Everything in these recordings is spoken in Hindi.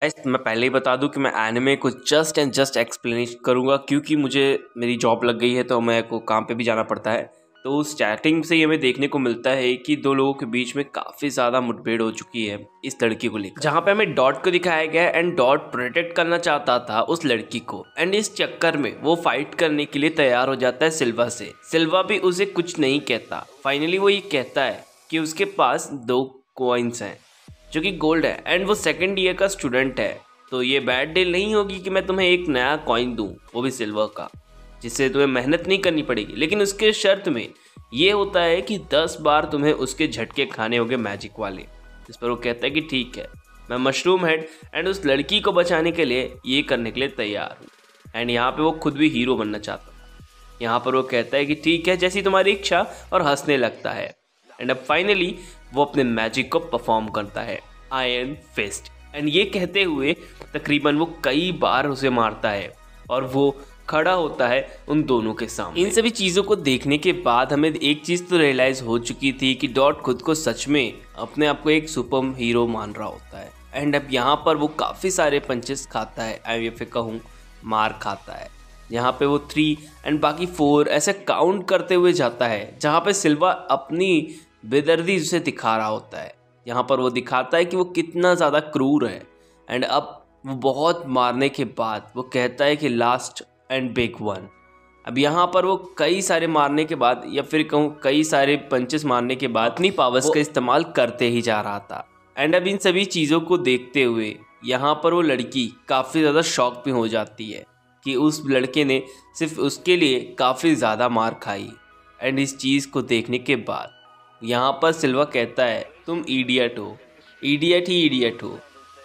मैं पहले ही बता दूं कि मैं एनिमे को जस्ट एंड जस्ट एक्सप्लेन करूंगा, क्योंकि मुझे मेरी जॉब लग गई है तो मैं को काम पे भी जाना पड़ता है। तो स्टार्टिंग से ही हमें देखने को मिलता है कि दो लोगों के बीच में काफ़ी ज़्यादा मुठभेड़ हो चुकी है इस लड़की को लेकर, जहाँ पे हमें डॉट को दिखाया गया है एंड डॉट प्रोटेक्ट करना चाहता था उस लड़की को, एंड इस चक्कर में वो फाइट करने के लिए तैयार हो जाता है सिल्वा से। सिल्वा भी उसे कुछ नहीं कहता। फाइनली वो ये कहता है कि उसके पास 2 कॉइन्स हैं जो कि गोल्ड है एंड वो सेकेंड ईयर का स्टूडेंट है। तो ये बैड डील नहीं होगी कि मैं तुम्हें एक नया कॉइन दूं, वो भी सिल्वर का, जिससे तुम्हें मेहनत नहीं करनी पड़ेगी। लेकिन उसके शर्त में ये होता है कि 10 बार तुम्हें उसके झटके खाने होंगे मैजिक वाले। जिस पर वो कहता है कि ठीक है, मैं मशरूम हेड एंड उस लड़की को बचाने के लिए ये करने के लिए तैयार हूँ। एंड यहाँ पे वो खुद भी हीरो बनना चाहता था। यहाँ पर वो कहता है कि ठीक है, जैसी तुम्हारी इच्छा, और हंसने लगता है। एंड अब फाइनली वो अपने मैजिक को परफॉर्म करता है, आयरन फिस्ट। एंड ये कहते हुए तकरीबन वो कई बार उसे मारता है और वो खड़ा होता है उन दोनों के सामने। इन सभी चीज़ों को देखने के बाद हमें एक चीज़ तो रियलाइज हो चुकी थी कि डॉट खुद को सच में अपने आप को एक सुपर हीरो मान रहा होता है। एंड अब यहाँ पर वो काफ़ी सारे पंचेस खाता है, या फिर कहूँ मार खाता है। यहाँ पे वो 3 एंड बाकी 4 ऐसे काउंट करते हुए जाता है, जहाँ पे सिल्वा अपनी बेदर्दी उसे दिखा रहा होता है। यहाँ पर वो दिखाता है कि वो कितना ज़्यादा क्रूर है। एंड अब वो बहुत मारने के बाद वो कहता है कि लास्ट एंड बिग वन। अब यहाँ पर वो कई सारे मारने के बाद, या फिर कहूँ कई सारे पंचेस मारने के बाद, अपनी पावर्स का इस्तेमाल करते ही जा रहा था। एंड अब इन सभी चीज़ों को देखते हुए यहाँ पर वो लड़की काफ़ी ज़्यादा शॉक भी हो जाती है कि उस लड़के ने सिर्फ उसके लिए काफ़ी ज़्यादा मार खाई। एंड इस चीज़ को देखने के बाद यहाँ पर सिल्वा कहता है तुम इडियट हो, इडियट ही इडियट हो।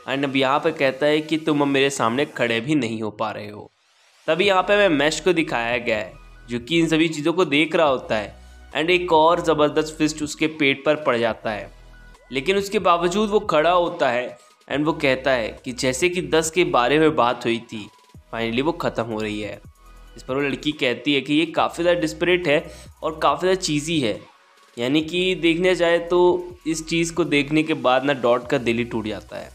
एंड अब यहाँ पर कहता है कि तुम अब मेरे सामने खड़े भी नहीं हो पा रहे हो। तभी यहाँ पे हमें मैश को दिखाया गया है जो कि इन सभी चीज़ों को देख रहा होता है। एंड एक और ज़बरदस्त फिस्ट उसके पेट पर पड़ जाता है, लेकिन उसके बावजूद वो खड़ा होता है एंड वो कहता है कि जैसे कि 10 के बारे में बात हुई थी, फाइनली वो ख़त्म हो रही है। इस पर वो लड़की कहती है कि ये काफ़ी ज़्यादा डिस्परेट है और काफ़ी ज़्यादा चीज़ी है। यानी कि देखने जाए तो इस चीज़ को देखने के बाद ना डॉट का दिल ही टूट जाता है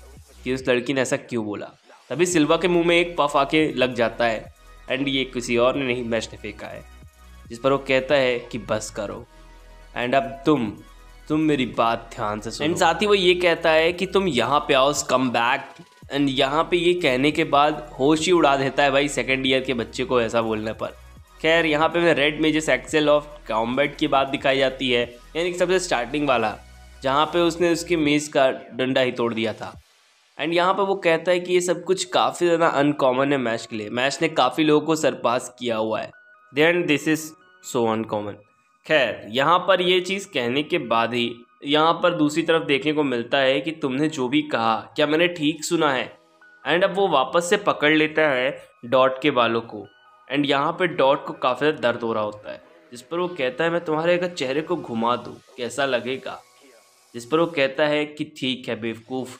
कि उस लड़की ने ऐसा क्यों बोला। तभी सिल्वा के मुंह में एक पफ आके लग जाता है एंड ये किसी और ने नहीं, मैश ने फेंका है। जिस पर वो कहता है कि बस करो एंड अब तुम मेरी बात ध्यान से सुनो। एंड साथ ही वो ये कहता है कि तुम यहाँ पे आओ, कम बैक। एंड यहाँ पे ये कहने के बाद होश ही उड़ा देता है भाई सेकेंड ईयर के बच्चे को ऐसा बोलने पर। खैर यहाँ पे मैं red mages excel of combat की बात दिखाई जाती है, यानी कि सबसे स्टार्टिंग वाला, जहाँ पे उसने उसके मेज़ का डंडा ही तोड़ दिया था। एंड यहाँ पे वो कहता है कि ये सब कुछ काफ़ी ज़्यादा अनकॉमन है मैश के लिए। मैश ने काफ़ी लोगों को सरपास किया हुआ है, then this is so uncommon. खैर यहाँ पर ये चीज़ कहने के बाद ही यहाँ पर दूसरी तरफ देखने को मिलता है कि तुमने जो भी कहा, क्या मैंने ठीक सुना है? एंड अब वो वापस से पकड़ लेता है डॉट के बालों को। एंड यहाँ पे डॉट को काफ़ी ज़्यादा दर्द हो रहा होता है, जिस पर वो कहता है मैं तुम्हारे अगर चेहरे को घुमा दूँ कैसा लगेगा? जिस पर वो कहता है कि ठीक है बेवकूफ़,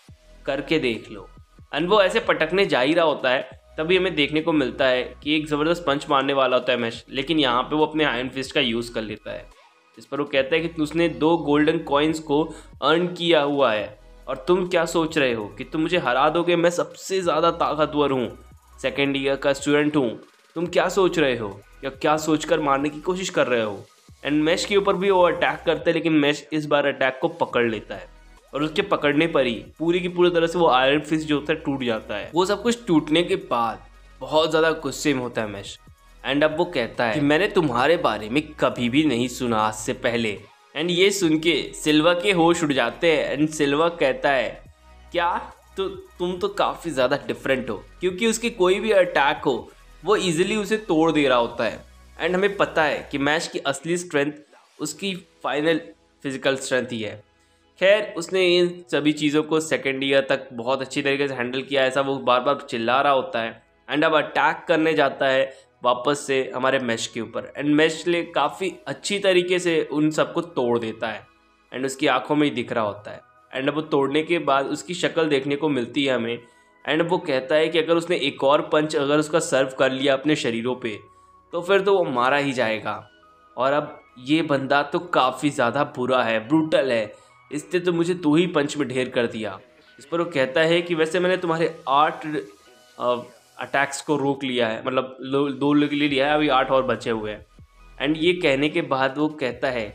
करके देख लो। एंड वो ऐसे पटकने जा ही रहा होता है, तभी हमें देखने को मिलता है कि एक ज़बरदस्त पंच मारने वाला होता है मैश, लेकिन यहाँ पे वो अपने आयरन फिस्ट का यूज़ कर लेता है। जिस पर वो कहता है कि उसने 2 गोल्डन कॉइन्स को अर्न किया हुआ है और तुम क्या सोच रहे हो कि तुम मुझे हरा दोगे? मैं सबसे ज़्यादा ताकतवर हूँ, सेकेंड ईयर का स्टूडेंट हूँ। तुम क्या सोच रहे हो या क्या सोचकर मारने की कोशिश कर रहे हो? एंड मैश के ऊपर भी वो अटैक करते हैं, लेकिन मैश इस बार अटैक को पकड़ लेता है और उसके पकड़ने पर ही पूरी की पूरी तरह से वो आयरन फिस्ट जो होता है टूट जाता है। वो सब कुछ टूटने के बाद बहुत ज़्यादा गुस्से में होता है मैश। एंड अब वो कहता है कि मैंने तुम्हारे बारे में कभी भी नहीं सुना आज से पहले। एंड ये सुन के सिल्वा के होश उड़ जाते हैं। एंड सिल्वा कहता है क्या तो तुम तो काफ़ी ज़्यादा डिफरेंट हो, क्योंकि उसके कोई भी अटैक हो वो इजीली उसे तोड़ दे रहा होता है। एंड हमें पता है कि मैश की असली स्ट्रेंथ उसकी फाइनल फिजिकल स्ट्रेंथ ही है। खैर उसने इन सभी चीज़ों को सेकेंड ईयर तक बहुत अच्छी तरीके से हैंडल किया, ऐसा वो बार बार चिल्ला रहा होता है। एंड अब अटैक करने जाता है वापस से हमारे मैश के ऊपर। एंड मैश ले काफ़ी अच्छी तरीके से उन सबको तोड़ देता है एंड उसकी आंखों में ही दिख रहा होता है। एंड अब वो तोड़ने के बाद उसकी शक्ल देखने को मिलती है हमें। एंड वो कहता है कि अगर उसने एक और पंच अगर उसका सर्व कर लिया अपने शरीरों पे तो फिर तो वो मारा ही जाएगा। और अब ये बंदा तो काफ़ी ज़्यादा बुरा है, ब्रूटल है, इसने तो मुझे 2 ही पंच में ढेर कर दिया। इस पर वो कहता है कि वैसे मैंने तुम्हारे 8 अटैक्स को रोक लिया है, मतलब 2 ले लिया है, अभी 8 और बचे हुए हैं। एंड ये कहने के बाद वो कहता है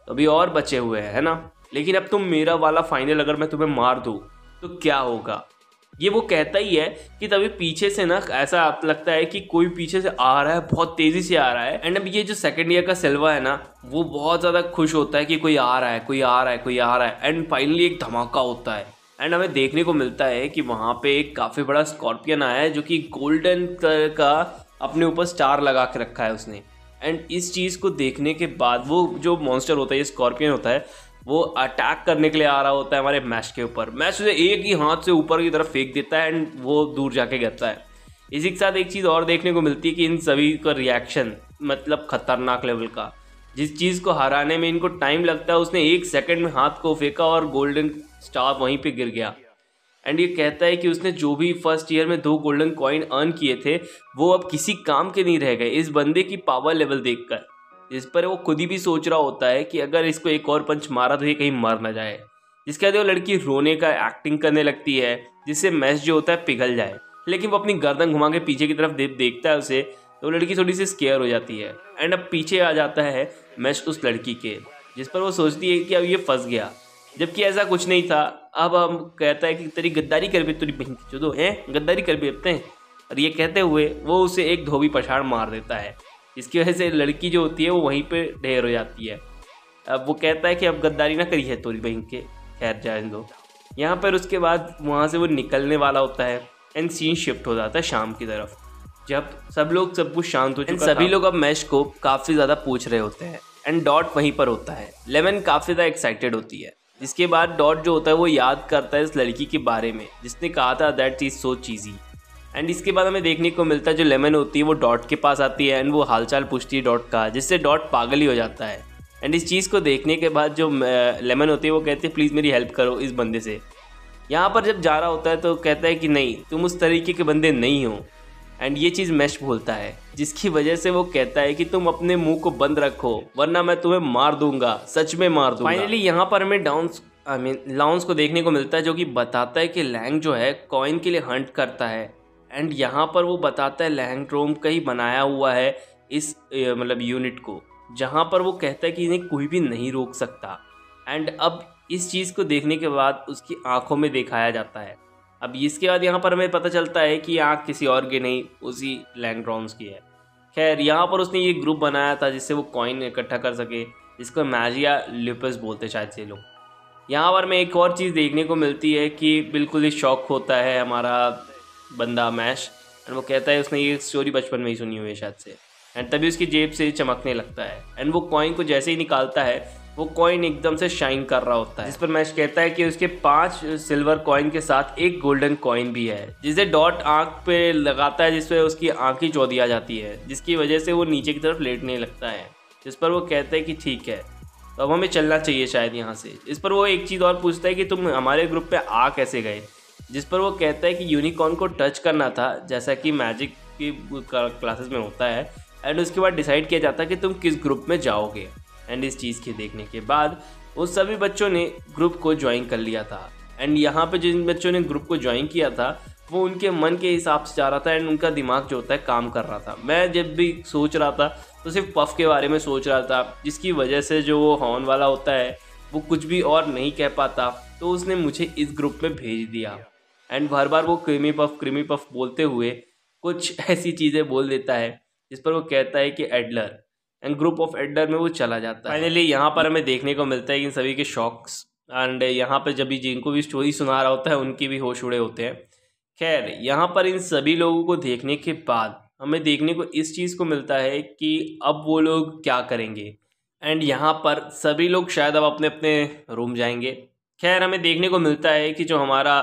अभी और बचे हुए हैं, है ना, लेकिन अब तुम मेरा वाला फाइनल अगर मैं तुम्हें मार दूँ तो क्या होगा। ये वो कहता ही है कि तभी पीछे से ना ऐसा लगता है कि कोई पीछे से आ रहा है, बहुत तेजी से आ रहा है। एंड अब ये जो सेकंड ईयर का सिल्वा है ना, वो बहुत ज़्यादा खुश होता है कि कोई आ रहा है, कोई आ रहा है, कोई आ रहा है। एंड फाइनली एक धमाका होता है एंड हमें देखने को मिलता है कि वहाँ पे एक काफ़ी बड़ा स्कॉर्पियन आया है जो कि गोल्डन कलर का अपने ऊपर स्टार लगा के रखा है उसने। एंड इस चीज़ को देखने के बाद वो जो मॉन्स्टर होता है, ये स्कॉर्पियन होता है, वो अटैक करने के लिए आ रहा होता है हमारे मैश के ऊपर। मैश उसे एक ही हाथ से ऊपर की तरफ फेंक देता है एंड वो दूर जाके गिरता है। इसी के साथ एक चीज़ और देखने को मिलती है कि इन सभी का रिएक्शन मतलब खतरनाक लेवल का। जिस चीज़ को हराने में इनको टाइम लगता है, उसने 1 सेकंड में हाथ को फेंका और गोल्डन स्टार वहीं पे गिर गया। एंड ये कहता है कि उसने जो भी फर्स्ट ईयर में 2 गोल्डन कॉइन अर्न किए थे वो अब किसी काम के नहीं रह गए इस बंदे की पावर लेवल देखकर। जिस पर वो खुद ही भी सोच रहा होता है कि अगर इसको एक और पंच मारा तो ये कहीं मर ना जाए। जिसके बाद वो लड़की रोने का एक्टिंग करने लगती है जिससे मैश जो होता है पिघल जाए, लेकिन वो अपनी गर्दन घुमा के पीछे की तरफ देखता है उसे, तो वो लड़की थोड़ी सी स्केयर हो जाती है। एंड अब पीछे आ जाता है मैश उस लड़की के, जिस पर वो सोचती है कि अब ये फंस गया, जबकि ऐसा कुछ नहीं था। अब हम कहता है कि तेरी गद्दारी कर भी, तेरी बहन की चोदो है गद्दारी कर भी अपते हैं। और ये कहते हुए वो उसे एक धोबी पछाड़ मार देता है, जिसकी वजह से लड़की जो होती है वो वहीं पे ढेर हो जाती है। अब वो कहता है कि अब गद्दारी ना करी है तोरी बहन के, खैर जाए दो। यहाँ पर उसके बाद वहाँ से वो निकलने वाला होता है एंड सीन शिफ्ट हो जाता है शाम की तरफ, जब सब कुछ शांत हो चुका है। सभी लोग अब मैश को काफ़ी ज़्यादा पूछ रहे होते हैं एंड डॉट वहीं पर होता है। लेमन काफ़ी ज़्यादा एक्साइटेड होती है। जिसके बाद डॉट जो होता है वो याद करता है इस लड़की के बारे में जिसने कहा था that is so cheesy. And इसके बाद हमें देखने को मिलता है जो लेमन होती है वो डॉट के पास आती है एंड वो हालचाल पूछती है डॉट का, जिससे डॉट पागल ही हो जाता है। एंड इस चीज़ को देखने के बाद जो लेमन होती है वो कहती है प्लीज़ मेरी हेल्प करो इस बंदे से। यहाँ पर जब जा रहा होता है तो कहता है कि नहीं तुम उस तरीके के बंदे नहीं हो। एंड ये चीज़ मैश बोलता है, जिसकी वजह से वो कहता है कि तुम अपने मुंह को बंद रखो वरना मैं तुम्हें मार दूंगा, सच में मार दूंगा। फाइनली यहाँ पर हमें लाउंस को देखने को मिलता है जो कि बताता है कि लैंग जो है कॉइन के लिए हंट करता है। एंड यहाँ पर वो बताता है लैंगड्रोम का ही बनाया हुआ है इस मतलब यूनिट को, जहाँ पर वो कहता है कि इन्हें कोई भी नहीं रोक सकता। एंड अब इस चीज़ को देखने के बाद उसकी आंखों में दिखाया जाता है। अब इसके बाद यहाँ पर हमें पता चलता है कि आँख किसी और की नहीं, उसी लैंगड्रोम्स की है। खैर यहाँ पर उसने ये ग्रुप बनाया था जिससे वो कॉइन इकट्ठा कर सके, जिसको मैजिया लिपस बोलते शायद से लोग। यहाँ पर हमें एक और चीज़ देखने को मिलती है कि बिल्कुल ही शॉक होता है हमारा बंदा मैश। एंड वो कहता है उसने ये स्टोरी बचपन में ही सुनी हुई है शायद से। एंड तभी उसकी जेब से चमकने लगता है एंड वो कॉइन को जैसे ही निकालता है वो कॉइन एकदम से शाइन कर रहा होता है, जिस पर मैश कहता है कि उसके 5 सिल्वर कॉइन के साथ एक गोल्डन कॉइन भी है, जिसे डॉट आंख पे लगाता है जिसपे उसकी आंख ही चौधी आ जाती है, जिसकी वजह से वो नीचे की तरफ लेटने लगता है। जिस पर वो कहता है कि ठीक है तो अब हमें चलना चाहिए शायद यहाँ से। इस पर वो एक चीज़ और पूछता है कि तुम हमारे ग्रुप पे आ कैसे गए, जिस पर वो कहता है कि यूनिकॉर्न को टच करना था जैसा कि मैजिक की क्लासेस में होता है। एंड उसके बाद डिसाइड किया जाता है कि तुम किस ग्रुप में जाओगे। एंड इस चीज़ के देखने के बाद उन सभी बच्चों ने ग्रुप को ज्वाइन कर लिया था। एंड यहाँ पे जिन बच्चों ने ग्रुप को ज्वाइन किया था वो उनके मन के हिसाब से जा रहा था एंड उनका दिमाग जो होता है काम कर रहा था। मैं जब भी सोच रहा था तो सिर्फ पफ के बारे में सोच रहा था, जिसकी वजह से जो वो हॉर्न वाला होता है वो कुछ भी और नहीं कह पाता, तो उसने मुझे इस ग्रुप में भेज दिया। एंड बार बार वो क्रीमी पफ बोलते हुए कुछ ऐसी चीज़ें बोल देता है जिस पर वो कहता है कि Adler, and group of Adler में वो चला जाता है। फाइनली यहाँ पर हमें देखने को मिलता है कि इन सभी के शॉक्स एंड यहाँ पर जब भी जिनको भी स्टोरी सुना रहा होता है उनके भी होश उड़े होते हैं। खैर यहाँ पर इन सभी लोगों को देखने के बाद हमें देखने को इस चीज़ को मिलता है कि अब वो लोग क्या करेंगे। एंड यहाँ पर सभी लोग शायद अब अपने अपने रूम जाएंगे। खैर हमें देखने को मिलता है कि जो हमारा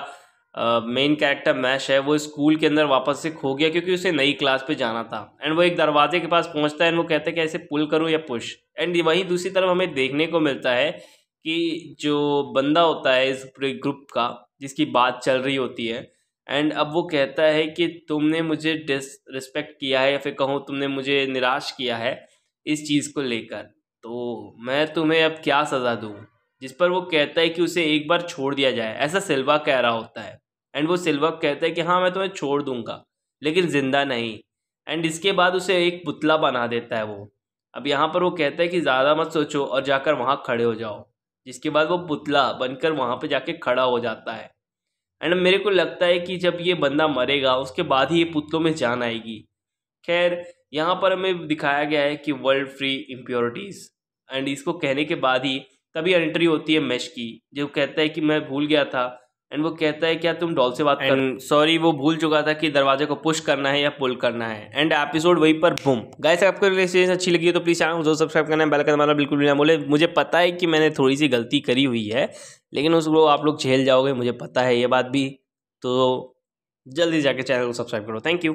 मेन कैरेक्टर मैश है वो स्कूल के अंदर वापस से खो गया क्योंकि उसे नई क्लास पे जाना था। एंड वो एक दरवाजे के पास पहुंचता है एंड वो कहता है कि ऐसे पुल करूं या पुश। एंड वहीं दूसरी तरफ हमें देखने को मिलता है कि जो बंदा होता है इस ग्रुप का जिसकी बात चल रही होती है, एंड अब वो कहता है कि तुमने मुझे डिसरिस्पेक्ट किया है या फिर कहूँ तुमने मुझे निराश किया है इस चीज़ को लेकर, तो मैं तुम्हें अब क्या सज़ा दूँ। जिस पर वो कहता है कि उसे एक बार छोड़ दिया जाए, ऐसा सिल्वा कह रहा होता है। एंड वो सिल्वा कहता है कि हाँ मैं तुम्हें छोड़ दूंगा, लेकिन जिंदा नहीं। एंड इसके बाद उसे एक पुतला बना देता है वो। अब यहाँ पर वो कहता है कि ज़्यादा मत सोचो और जाकर वहाँ खड़े हो जाओ, जिसके बाद वो पुतला बनकर वहाँ पे जाके खड़ा हो जाता है। एंड मेरे को लगता है कि जब ये बंदा मरेगा उसके बाद ही ये पुतलों में जान आएगी। खैर, यहाँ पर हमें दिखाया गया है कि वर्ल्ड फ्री इम्प्योरिटीज़, एंड इसको कहने के बाद ही तभी एंट्री होती है मैश की, जो कहता है कि मैं भूल गया था। एंड वो कहता है क्या तुम डॉल से बात कर, सॉरी वो भूल चुका था कि दरवाजे को पुश करना है या पुल करना है। एंड एपिसोड वहीं पर बूम। गाइस, आपको रिलेशन अच्छी लगी है तो प्लीज़ चैनल को जरूर सब्सक्राइब करना है, बेल आइकन दबाना बिल्कुल भी ना बोले। मुझे पता है कि मैंने थोड़ी सी गलती करी हुई है, लेकिन उसको आप लोग झेल जाओगे, मुझे पता है ये बात भी। तो जल्दी जाके चैनल को सब्सक्राइब करो। Thank you.